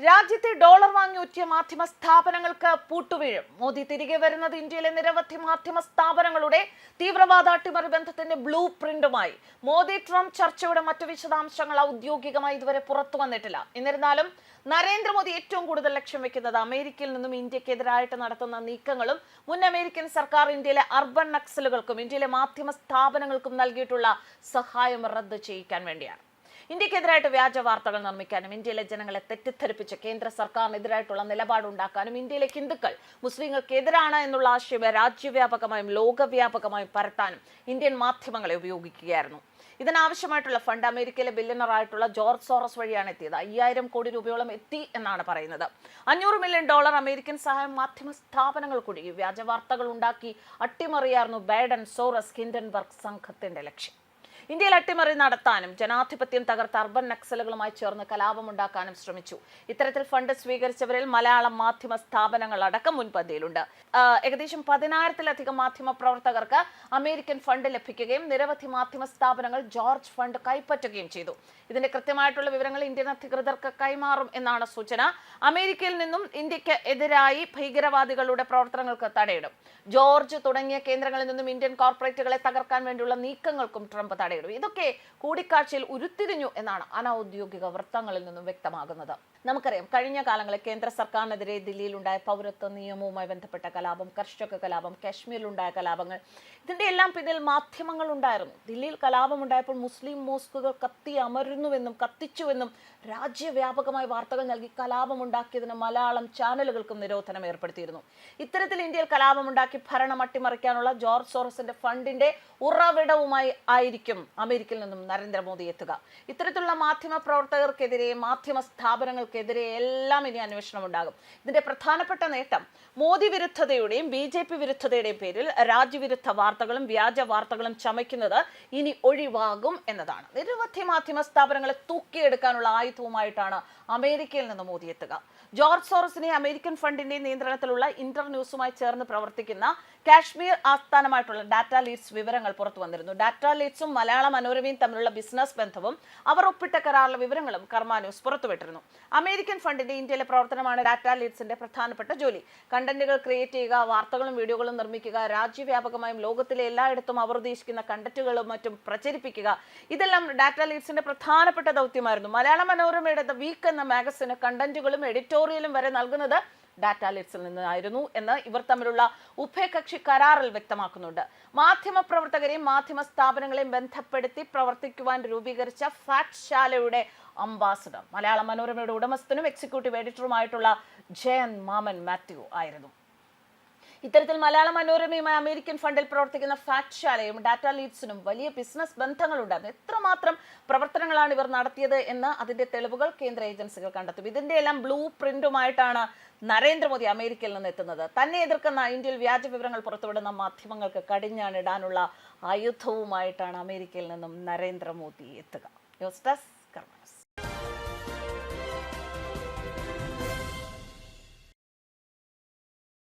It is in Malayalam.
രാജ്യത്തെ ഡോളർ വാങ്ങി ഒറ്റിയ മാധ്യമ സ്ഥാപനങ്ങൾക്ക് പൂട്ടുവീഴും. മോദി തിരികെ വരുന്നത് ഇന്ത്യയിലെ നിരവധി മാധ്യമ സ്ഥാപനങ്ങളുടെ തീവ്രവാദ അട്ടിമറി ബന്ധത്തിന്റെ ബ്ലൂ പ്രിന്റുമായി. മോദി ട്രംപ് ചർച്ചയുടെ മറ്റു വിശദാംശങ്ങൾ ഔദ്യോഗികമായി ഇതുവരെ പുറത്തു വന്നിട്ടില്ല. എന്നിരുന്നാലും നരേന്ദ്രമോദി ഏറ്റവും കൂടുതൽ ലക്ഷ്യം വെക്കുന്നത് അമേരിക്കയിൽ നിന്നും ഇന്ത്യക്കെതിരായിട്ട് നടത്തുന്ന നീക്കങ്ങളും മുൻ അമേരിക്കൻ സർക്കാർ ഇന്ത്യയിലെ അർബൻ നക്സലുകൾക്കും ഇന്ത്യയിലെ മാധ്യമ സ്ഥാപനങ്ങൾക്കും നൽകിയിട്ടുള്ള സഹായം റദ്ദ് ചെയ്യിക്കാൻ വേണ്ടിയാണ്. ഇന്ത്യക്കെതിരായിട്ട് വ്യാജ വാർത്തകൾ നിർമ്മിക്കാനും ഇന്ത്യയിലെ ജനങ്ങളെ തെറ്റിദ്ധരിപ്പിച്ച് കേന്ദ്ര സർക്കാരിനെതിരായിട്ടുള്ള നിലപാടുണ്ടാക്കാനും ഇന്ത്യയിലെ ഹിന്ദുക്കൾ മുസ്ലിങ്ങൾക്കെതിരാണ് എന്നുള്ള ആശയം രാജ്യവ്യാപകമായും ലോകവ്യാപകമായും പരത്താനും ഇന്ത്യൻ മാധ്യമങ്ങളെ ഉപയോഗിക്കുകയായിരുന്നു. ഇതിനാവശ്യമായിട്ടുള്ള ഫണ്ട് അമേരിക്കയിലെ ബില്യണറായിട്ടുള്ള ജോർജ് സോറസ് വഴിയാണ് എത്തിയത്. 5000 കോടി രൂപയോളം എത്തി എന്നാണ് പറയുന്നത്. $500 മില്യൺ അമേരിക്കൻ സഹായം മാധ്യമ സ്ഥാപനങ്ങൾ കുടുങ്ങി വ്യാജ വാർത്തകൾ ഉണ്ടാക്കി അട്ടിമറിയായിരുന്നു ബൈഡൻ സോറസ് ഹിൻഡൻബർഗ് സംഘത്തിന്റെ ലക്ഷ്യം. ഇന്ത്യയിൽ അട്ടിമറി നടത്താനും ജനാധിപത്യം തകർത്ത അർബൻ നക്സലുകളുമായി ചേർന്ന് കലാപമുണ്ടാക്കാനും ശ്രമിച്ചു. ഇത്തരത്തിൽ ഫണ്ട് സ്വീകരിച്ചവരിൽ മലയാളം മാധ്യമ സ്ഥാപനങ്ങൾ അടക്കം മുൻപന്തിയിലുണ്ട്. ഏകദേശം 10,000-ലധികം മാധ്യമ പ്രവർത്തകർക്ക് അമേരിക്കൻ ഫണ്ട് ലഭിക്കുകയും നിരവധി മാധ്യമ സ്ഥാപനങ്ങൾ ജോർജ് ഫണ്ട് കൈപ്പറ്റുകയും ചെയ്തു. ഇതിന്റെ കൃത്യമായിട്ടുള്ള വിവരങ്ങൾ ഇന്ത്യൻ അധികൃതർക്ക് കൈമാറും എന്നാണ് സൂചന. അമേരിക്കയിൽ നിന്നും ഇന്ത്യക്ക് എതിരായി ഭീകരവാദികളുടെ പ്രവർത്തനങ്ങൾക്ക് തടയിടും. ജോർജ് തുടങ്ങിയ കേന്ദ്രങ്ങളിൽ നിന്നും ഇന്ത്യൻ കോർപ്പറേറ്റുകളെ തകർക്കാൻ വേണ്ടിയുള്ള നീക്കങ്ങൾക്കും ട്രംപ് തടയിടും. ഇതൊക്കെ കൂടിക്കാഴ്ചയിൽ ഉരുത്തിരിഞ്ഞു എന്നാണ് അനൌദ്യോഗിക വൃത്തങ്ങളിൽ നിന്നും വ്യക്തമാകുന്നത്. നമുക്കറിയാം, കഴിഞ്ഞ കാലങ്ങളിൽ കേന്ദ്ര സർക്കാരിനെതിരെ ദില്ലിയിലുണ്ടായ പൗരത്വ നിയമവുമായി ബന്ധപ്പെട്ട കലാപം, കർഷക കലാപം, കാശ്മീരിലുണ്ടായ കലാപങ്ങൾ, ഇതിന്റെ എല്ലാം പിന്നിൽ മാധ്യമങ്ങൾ ഉണ്ടായിരുന്നു. ദില്ലിയിൽ കലാപമുണ്ടായപ്പോൾ മുസ്ലിം മോസ്കുകൾ കത്തി അമരുന്നുവെന്നും കത്തിച്ചുവെന്നും രാജ്യവ്യാപകമായി വാർത്തകൾ നൽകി കലാപമുണ്ടാക്കിയതിന് മലയാളം ചാനലുകൾക്കും നിരോധനം ഏർപ്പെടുത്തിയിരുന്നു. ഇത്തരത്തിൽ ഇന്ത്യയിൽ കലാപമുണ്ടാക്കി ഭരണം അട്ടിമറിക്കാനുള്ള ജോർജ് സോറസിന്റെ ഫണ്ടിന്റെ ഉറവിടവുമായി ആയിരിക്കും അമേരിക്കയിൽ നിന്നും നരേന്ദ്രമോദി എത്തുക. ഇത്തരത്തിലുള്ള മാധ്യമ പ്രവർത്തകർക്കെതിരെ, മാധ്യമ സ്ഥാപനങ്ങൾക്കെതിരെ എല്ലാം ഇനി അന്വേഷണം ഉണ്ടാകും. ഇതിന്റെ പ്രധാനപ്പെട്ട നേട്ടം മോദി വിരുദ്ധതയുടെയും BJP വിരുദ്ധതയുടെയും പേരിൽ രാജ്യവിരുദ്ധ വാർത്തകളും വ്യാജ വാർത്തകളും ചമയ്ക്കുന്നത് ഇനി ഒഴിവാകും എന്നതാണ്. നിരവധി മാധ്യമ സ്ഥാപനങ്ങളെ തൂക്കിയെടുക്കാനുള്ള ആയുധവുമായിട്ടാണ് അമേരിക്കയിൽ നിന്ന് മോദി എത്തുക. ജോർജ് സോറസിനെ അമേരിക്കൻ ഫണ്ടിന്റെ നിയന്ത്രണത്തിലുള്ള ഇന്റർന്യൂസുമായി ചേർന്ന് പ്രവർത്തിക്കുന്ന കാശ്മീർ ആസ്ഥാനമായിട്ടുള്ള ഡാറ്റ ലീഡ്സ് വിവരങ്ങൾ പുറത്തു വന്നിരുന്നു. ഡാറ്റ ലീഡ്സും മലയാള മനോരമയും തമ്മിലുള്ള ബിസിനസ് ബന്ധവും അവർ ഒപ്പിട്ട കരാറിലെ വിവരങ്ങളും കർമ്മ ന്യൂസ് പുറത്തുവിട്ടിരുന്നു. അമേരിക്കൻ ഫണ്ടിന്റെ ഇന്ത്യയിലെ പ്രവർത്തനമാണ് ഡാറ്റ ലീഡ്സിന്റെ പ്രധാനപ്പെട്ട ജോലി. കണ്ടന്റുകൾ ക്രിയേറ്റ് ചെയ്യുക, വാർത്തകളും വീഡിയോകളും നിർമ്മിക്കുക, രാജ്യവ്യാപകമായും ലോകത്തിലെ എല്ലായിടത്തും അവർ ഉദ്ദേശിക്കുന്ന കണ്ടന്റുകളും മറ്റും പ്രചരിപ്പിക്കുക, ഇതെല്ലാം ഡാറ്റ ലീഡ്സിന്റെ പ്രധാനപ്പെട്ട ദൗത്യമായിരുന്നു. മലയാള മനോരമയുടെ ദ വീക്ക് എന്ന മാഗസിന് കണ്ടന്റുകളും എഡിറ്റോറിയലും വരെ നൽകുന്നത് ഡാറ്റ ലീഡ്സിൽ നിന്നായിരുന്നു എന്ന് ഇവർ തമ്മിലുള്ള ഉഭയകക്ഷി കരാറിൽ വ്യക്തമാക്കുന്നുണ്ട്. മാധ്യമ പ്രവർത്തകരെയും മാധ്യമ സ്ഥാപനങ്ങളെയും ബന്ധപ്പെടുത്തി പ്രവർത്തിക്കുവാൻ രൂപീകരിച്ച ഫാക്ട് ശാലയുടെ അംബാസഡർ മലയാള മനോരമയുടെ ഉടമസ്ഥനും എക്സിക്യൂട്ടീവ് എഡിറ്ററുമായിട്ടുള്ള ജയൻ മാമൻ മാത്യു ആയിരുന്നു. ഇത്തരത്തിൽ മലയാള മനോരമയുമായി അമേരിക്കൻ ഫണ്ടിൽ പ്രവർത്തിക്കുന്ന ഫാക്ട് ശാലയും ഡാറ്റ ലീഡ്സിനും വലിയ ബിസിനസ് ബന്ധങ്ങളുണ്ടായിരുന്നു. എത്രമാത്രം പ്രവർത്തനങ്ങളാണ് ഇവർ നടത്തിയത് എന്ന് അതിന്റെ തെളിവുകൾ കേന്ദ്ര ഏജൻസികൾ കണ്ടെത്തും. ഇതിന്റെ എല്ലാം ബ്ലൂ പ്രിന്റുമായിട്ടാണ് നരേന്ദ്രമോദി അമേരിക്കയിൽ നിന്ന് എത്തുന്നത്. തന്നെ എതിർക്കുന്ന ഇന്ത്യയിൽ വ്യാജ വിവരങ്ങൾ പുറത്തുവിടുന്ന മാധ്യമങ്ങൾക്ക് കടിഞ്ഞാണിടാനുള്ള ആയുധവുമായിട്ടാണ് അമേരിക്കയിൽ നിന്നും നരേന്ദ്രമോദി എത്തുക. ന്യൂസ് ഡെസ്ക് കർമ്മ ന്യൂസ്.